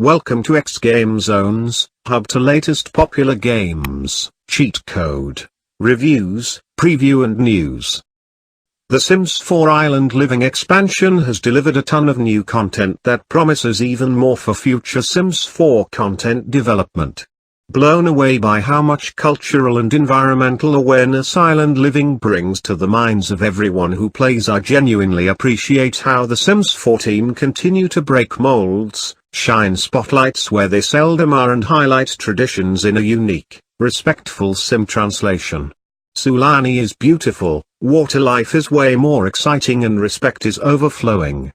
Welcome to xGameZones, hub to latest popular games, cheat code, reviews, preview and news. The Sims 4 Island Living expansion has delivered a ton of new content that promises even more for future Sims 4 content development. Blown away by how much cultural and environmental awareness Island Living brings to the minds of everyone who plays, I genuinely appreciate how the Sims 4 team continue to break molds, shine spotlights where they seldom are, and highlight traditions in a unique, respectful Sim translation. Sulani is beautiful, water life is way more exciting, and respect is overflowing.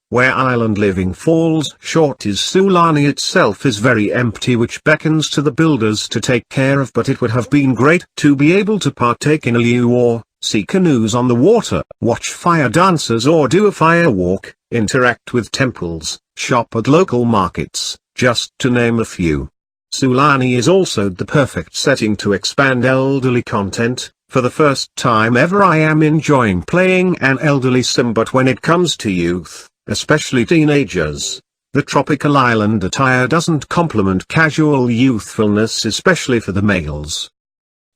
Where Island Living falls short is Sulani itself is very empty, which beckons to the builders to take care of, but it would have been great to be able to partake in a liu or see canoes on the water, watch fire dancers or do a fire walk, interact with temples, shop at local markets, just to name a few. Sulani is also the perfect setting to expand elderly content. For the first time ever I am enjoying playing an elderly sim, but when it comes to youth, especially teenagers, the tropical island attire doesn't complement casual youthfulness, especially for the males.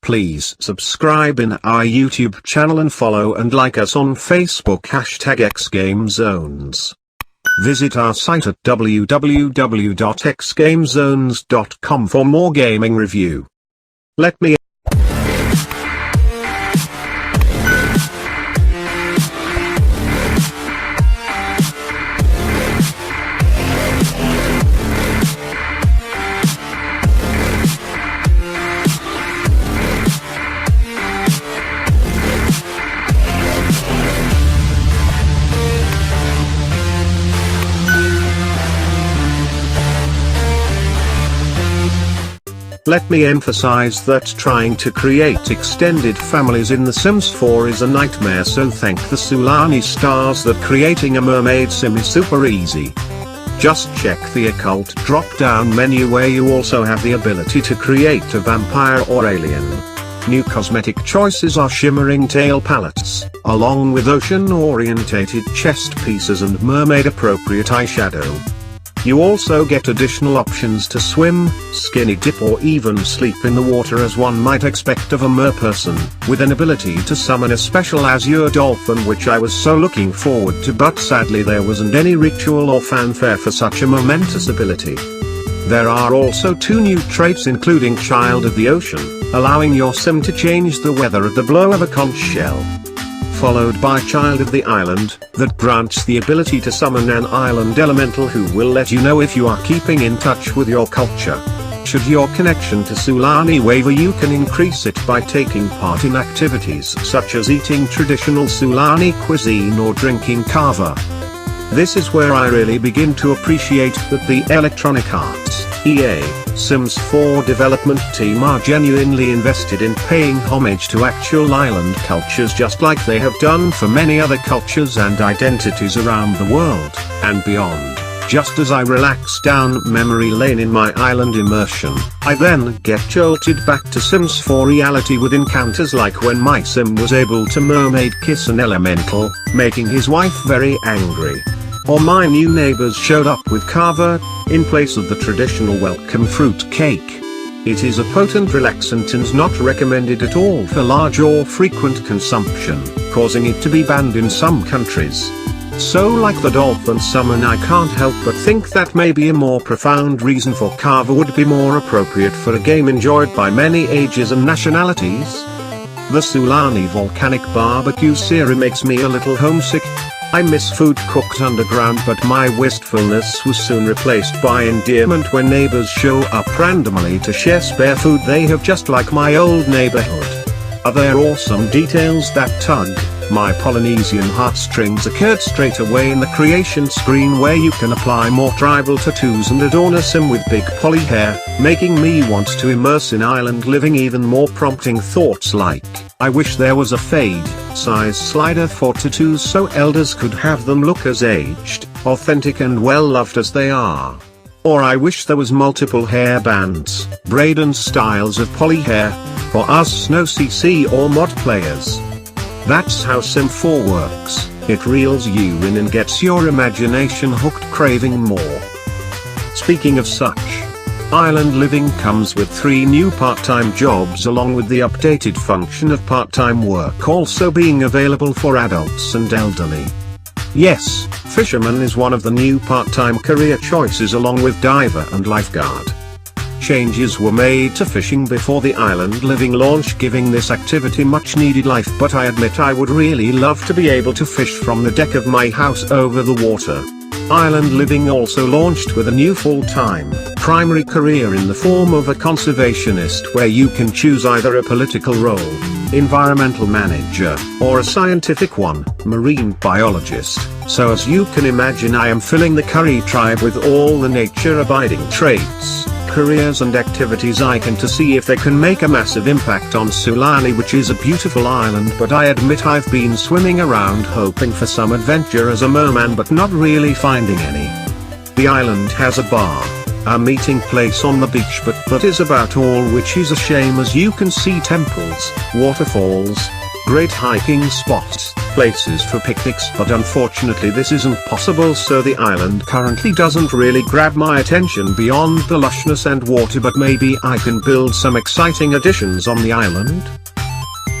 Please subscribe in our YouTube channel and follow and like us on Facebook #xGameZones. Visit our site at www.xgamezones.com for more gaming review. Let me emphasize that trying to create extended families in The Sims 4 is a nightmare, so thank the Sulani stars that creating a mermaid sim is super easy. Just check the occult drop-down menu where you also have the ability to create a vampire or alien. New cosmetic choices are shimmering tail palettes, along with ocean-orientated chest pieces and mermaid-appropriate eyeshadow. You also get additional options to swim, skinny dip or even sleep in the water, as one might expect of a merperson, with an ability to summon a special azure dolphin, which I was so looking forward to, but sadly there wasn't any ritual or fanfare for such a momentous ability. There are also 2 new traits, including Child of the Ocean, allowing your sim to change the weather at the blow of a conch shell, followed by Child of the Island, that grants the ability to summon an island elemental who will let you know if you are keeping in touch with your culture. Should your connection to Sulani waver, you can increase it by taking part in activities such as eating traditional Sulani cuisine or drinking kava. This is where I really begin to appreciate that the Electronic Arts, EA, Sims 4 development team are genuinely invested in paying homage to actual island cultures, just like they have done for many other cultures and identities around the world, and beyond. Just as I relax down memory lane in my island immersion, I then get jolted back to Sims 4 reality with encounters like when my sim was able to mermaid kiss an elemental, making his wife very angry. Or my new neighbors showed up with kava, in place of the traditional welcome fruit cake. It is a potent relaxant and not recommended at all for large or frequent consumption, causing it to be banned in some countries. So like the dolphin summon, I can't help but think that maybe a more profound reason for kava would be more appropriate for a game enjoyed by many ages and nationalities. The Sulani volcanic barbecue series makes me a little homesick. I miss food cooked underground, but my wistfulness was soon replaced by endearment when neighbors show up randomly to share spare food they have, just like my old neighborhood. Are there awesome details that tug my Polynesian heartstrings occurred straight away in the creation screen, where you can apply more tribal tattoos and adorn a sim with big poly hair, making me want to immerse in Island Living even more, prompting thoughts like, I wish there was a fade size slider for tattoos so elders could have them look as aged, authentic and well loved as they are. Or I wish there was multiple hair bands, braid and styles of poly hair, for us Snow CC or mod players. That's how Sim 4 works, it reels you in and gets your imagination hooked, craving more. Speaking of such, island living comes with 3 new part-time jobs along with the updated function of part-time work also being available for adults and elderly. Yes, fisherman is one of the new part-time career choices along with diver and lifeguard. Changes were made to fishing before the island living launch, giving this activity much needed life, but I admit I would really love to be able to fish from the deck of my house over the water. Island living also launched with a new full-time, primary career in the form of a conservationist, where you can choose either a political role, environmental manager, or a scientific one, marine biologist. So as you can imagine, I am filling the Curry tribe with all the nature-abiding traits, careers and activities I can to see if they can make a massive impact on Sulani, which is a beautiful island, but I admit I've been swimming around hoping for some adventure as a merman but not really finding any. The island has a bar, a meeting place on the beach, but that is about all, which is a shame as you can see temples, waterfalls, great hiking spots, places for picnics, but unfortunately this isn't possible, so the island currently doesn't really grab my attention beyond the lushness and water, but maybe I can build some exciting additions on the island.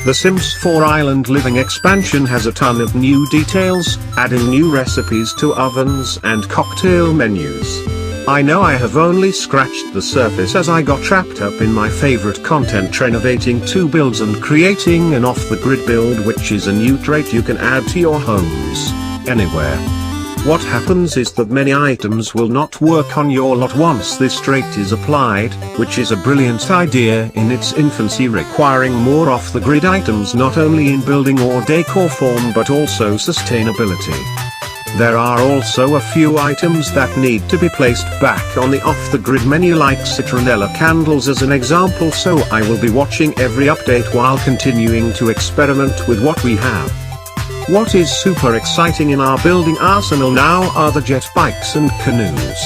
The Sims 4 Island Living expansion has a ton of new details, adding new recipes to ovens and cocktail menus. I know I have only scratched the surface as I got trapped up in my favorite content, renovating 2 builds and creating an off-the-grid build, which is a new trait you can add to your homes, anywhere. What happens is that many items will not work on your lot once this trait is applied, which is a brilliant idea in its infancy, requiring more off-the-grid items not only in building or decor form but also sustainability. There are also a few items that need to be placed back on the off-the-grid menu, like citronella candles as an example, so I will be watching every update while continuing to experiment with what we have. What is super exciting in our building arsenal now are the jet bikes and canoes.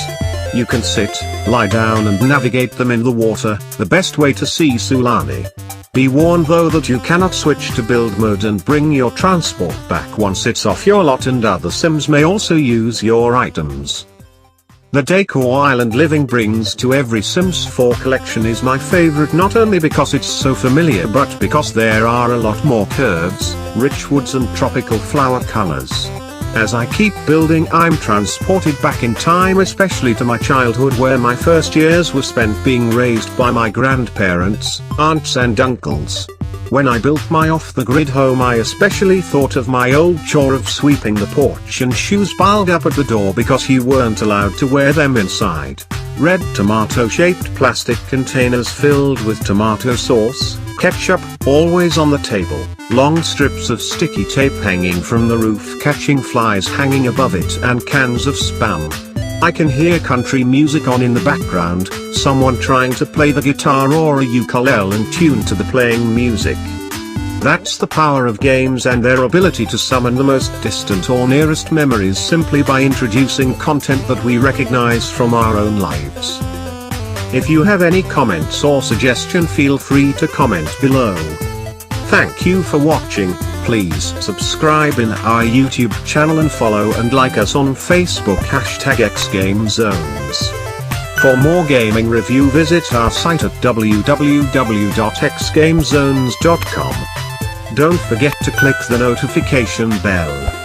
You can sit, lie down and navigate them in the water, the best way to see Sulani. Be warned though that you cannot switch to build mode and bring your transport back once it's off your lot, and other Sims may also use your items. The decor Island Living brings to every Sims 4 collection is my favorite, not only because it's so familiar but because there are a lot more curves, rich woods and tropical flower colors. As I keep building, I'm transported back in time, especially to my childhood, where my first years were spent being raised by my grandparents, aunts and uncles. When I built my off-the-grid home, I especially thought of my old chore of sweeping the porch and shoes piled up at the door because you weren't allowed to wear them inside. Red tomato-shaped plastic containers filled with tomato sauce, ketchup, always on the table, long strips of sticky tape hanging from the roof catching flies hanging above it, and cans of Spam. I can hear country music on in the background, someone trying to play the guitar or a ukulele and tune to the playing music. That's the power of games and their ability to summon the most distant or nearest memories simply by introducing content that we recognize from our own lives. If you have any comments or suggestion, feel free to comment below. Thank you for watching. Please subscribe in our YouTube channel and follow and like us on Facebook #xGameZones. For more gaming review, visit our site at www.xgamezones.com. Don't forget to click the notification bell.